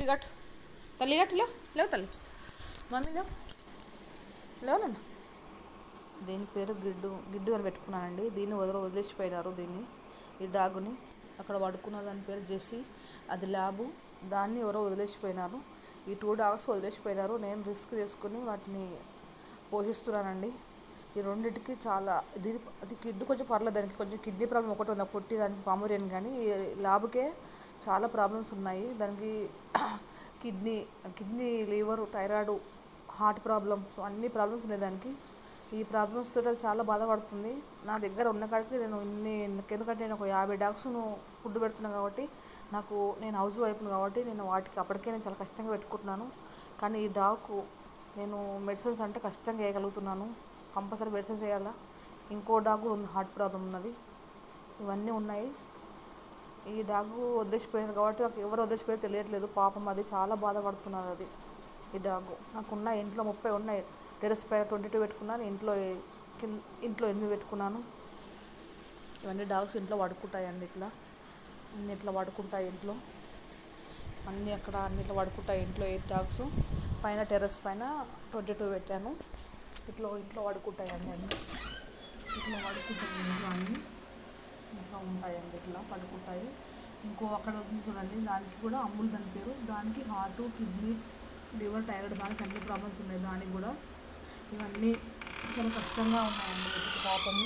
ఇది కట్టు తల్లి, కట్టు లేవు తల్లి, మమ్మీ లేవునన్నా. దీని పేరు గిడ్డు అని పెట్టుకున్నానండి. దీన్ని వదిలేసిపోయినారు. దీన్ని, ఈ డాగుని అక్కడ పడుకున్న దాని పేరు జెస్సీ, అది ల్యాబు. దాన్ని ఎవరో వదిలేసిపోయినారు. ఈ 2 డాగ్స్ వదిలేసిపోయినారు. నేను రిస్క్ తీసుకుని వాటిని పోషిస్తున్నానండి. ఈ రెండింటికి చాలా అది కిడ్డు కొంచెం పర్లేదు, దానికి కొంచెం కిడ్నీ ప్రాబ్లం ఒకటి ఉంది, పొట్టి దానికి పామరియన్. కానీ ఈ ల్యాబ్కే చాలా ప్రాబ్లమ్స్ ఉన్నాయి. దానికి kidney liver, thyroid, heart problems, అన్ని ప్రాబ్లమ్స్ ఉన్నాయి దానికి. ఈ ప్రాబ్లమ్స్ తోటి అది చాలా బాధపడుతుంది. నా దగ్గర ఉన్న కాడికి ఎందుకంటే నేను ఒక 50 డాగ్స్ను ఫుడ్ పెడుతున్నాను కాబట్టి, నేను హౌస్ వైఫ్ను కాబట్టి నేను వాటికి అప్పటికే నేను చాలా కష్టంగా పెట్టుకుంటున్నాను. కానీ ఈ డాగ్కు నేను మెడిసిన్స్ అంటే కష్టంగా వేయగలుగుతున్నాను. కంపల్సరీ మెడిసిన్స్ వేయాలా. ఇంకో డాగ్ ఉంది, హార్ట్ ప్రాబ్లం ఉన్నది. ఇవన్నీ ఉన్నాయి. ఈ డాగు వదిలేసిపోయారు కాబట్టి నాకు ఎవరు వదిలేసిపోయారో తెలియట్లేదు. పాపం అది చాలా బాధపడుతున్నారు. అది ఈ డాగు నాకున్న ఇంట్లో 30 ఉన్నాయి. టెర్రస్ పైన 22 పెట్టుకున్నాను, ఇంట్లో 8 పెట్టుకున్నాను. ఇవన్నీ డాగ్స్ ఇంట్లో పడుకుంటాయండి. ఇట్లా పడుకుంటాయి ఇంట్లో, అన్నిట్లో పడుకుంటాయి. ఇంట్లో 8 డాగ్స్, పైన టెర్రస్ పైన 22 పెట్టాను. ఇంట్లో పడుకుంటాయండి. ఇట్లా పడుకుంటాయి ఇంట్లో, ఇంట్లో ఉంటాయండి. ఇట్లా పడుకుంటాయి. ఇంకో అక్కడ ఉంది చూడండి, దానికి కూడా అమ్ములు దాని పేరు. దానికి హార్ట్, కిడ్నీ, లివర్, థైరాయిడ్, దానికి అన్ని ప్రాబ్లమ్స్ ఉన్నాయి. దానికి కూడా ఇవన్నీ చాలా కష్టంగా ఉన్నాయండి. పాపము